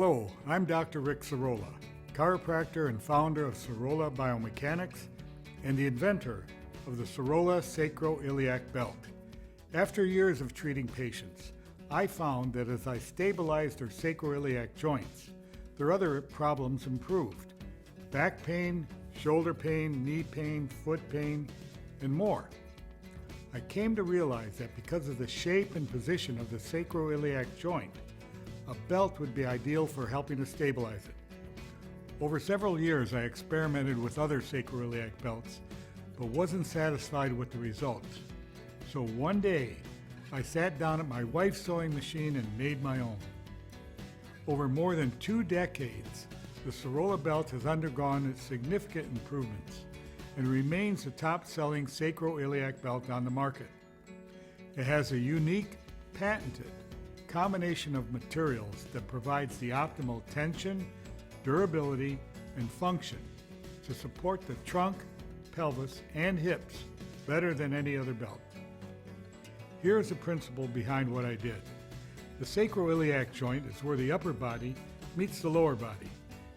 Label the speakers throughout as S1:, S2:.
S1: Hello, I'm Dr. Rick Serola, chiropractor and founder of Serola Biomechanics and the inventor of the Serola sacroiliac belt. After years of treating patients, I found that as I stabilized their sacroiliac joints, their other problems improved. Back pain, shoulder pain, knee pain, foot pain, and more. I came to realize that because of the shape and position of the sacroiliac joint, a belt would be ideal for helping to stabilize it. Over several years, I experimented with other sacroiliac belts, but wasn't satisfied with the results. So one day, I sat down at my wife's sewing machine and made my own. Over more than 2 decades, the Serola belt has undergone significant improvements and remains the top-selling sacroiliac belt on the market. It has a unique, patented combination of materials that provides the optimal tension, durability, and function to support the trunk, pelvis, and hips better than any other belt. Here is the principle behind what I did. The sacroiliac joint is where the upper body meets the lower body.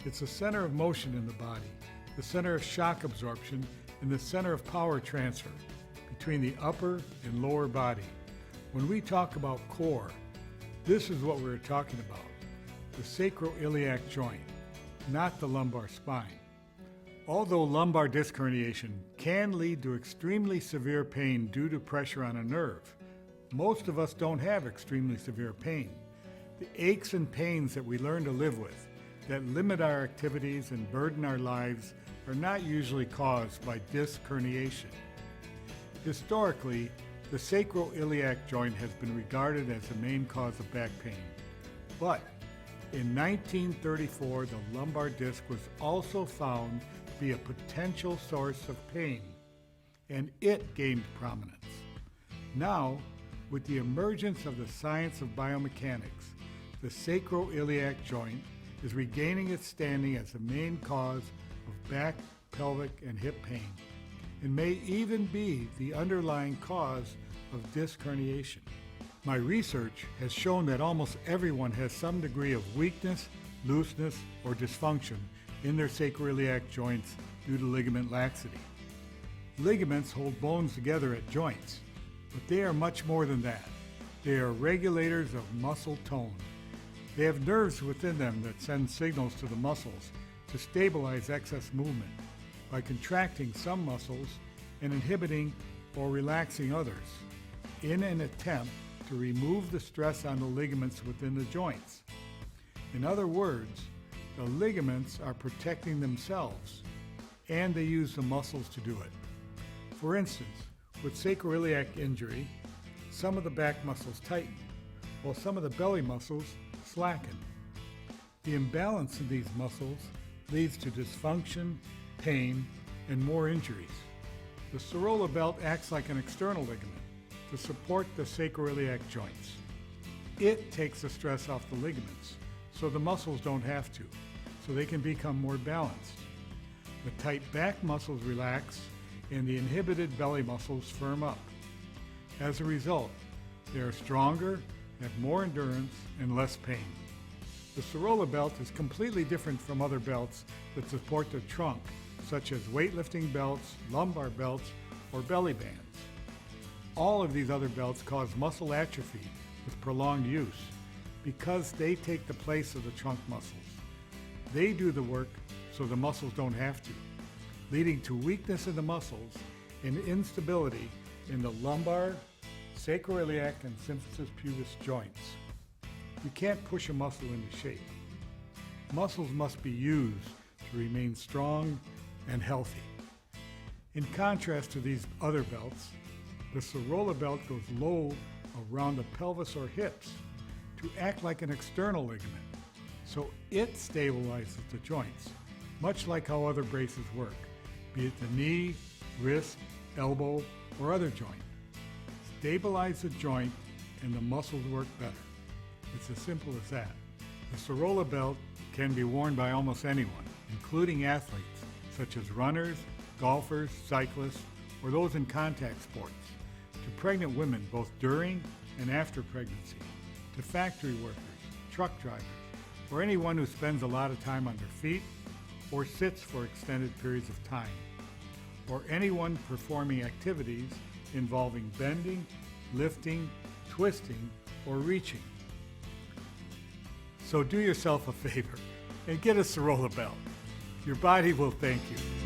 S1: It's the center of motion in the body, the center of shock absorption, and the center of power transfer between the upper and lower body. When we talk about core, this is what we're talking about, the sacroiliac joint, not the lumbar spine. Although lumbar disc herniation can lead to extremely severe pain due to pressure on a nerve, most of us don't have extremely severe pain. The aches and pains that we learn to live with, that limit our activities and burden our lives, are not usually caused by disc herniation. Historically, the sacroiliac joint has been regarded as the main cause of back pain. But in 1934, the lumbar disc was also found to be a potential source of pain, and it gained prominence. Now, with the emergence of the science of biomechanics, the sacroiliac joint is regaining its standing as the main cause of back, pelvic, and hip pain, and may even be the underlying cause of disc herniation. My research has shown that almost everyone has some degree of weakness, looseness, or dysfunction in their sacroiliac joints due to ligament laxity. Ligaments hold bones together at joints, but they are much more than that. They are regulators of muscle tone. They have nerves within them that send signals to the muscles to stabilize excess movement by contracting some muscles and inhibiting or relaxing others in an attempt to remove the stress on the ligaments within the joints. In other words, the ligaments are protecting themselves, and they use the muscles to do it. For instance, with sacroiliac injury, some of the back muscles tighten, while some of the belly muscles slacken. The imbalance in these muscles leads to dysfunction, pain, and more injuries. The Serola belt acts like an external ligament to support the sacroiliac joints. It takes the stress off the ligaments, so the muscles don't have to, so they can become more balanced. The tight back muscles relax, and the inhibited belly muscles firm up. As a result, they are stronger, have more endurance, and less pain. The Serola belt is completely different from other belts that support the trunk, such as weightlifting belts, lumbar belts, or belly bands. All of these other belts cause muscle atrophy with prolonged use because they take the place of the trunk muscles. They do the work so the muscles don't have to, leading to weakness in the muscles and instability in the lumbar, sacroiliac, and symphysis pubis joints. You can't push a muscle into shape. Muscles must be used to remain strong and healthy. In contrast to these other belts, the Serola belt goes low around the pelvis or hips to act like an external ligament, so it stabilizes the joints, much like how other braces work, be it the knee, wrist, elbow, or other joint. Stabilize the joint and the muscles work better. It's as simple as that. The Serola belt can be worn by almost anyone, including athletes such as runners, golfers, cyclists, or those in contact sports, to pregnant women both during and after pregnancy, to factory workers, truck drivers, or anyone who spends a lot of time on their feet or sits for extended periods of time, or anyone performing activities involving bending, lifting, twisting, or reaching. So do yourself a favor and get a Serola belt. Your body will thank you.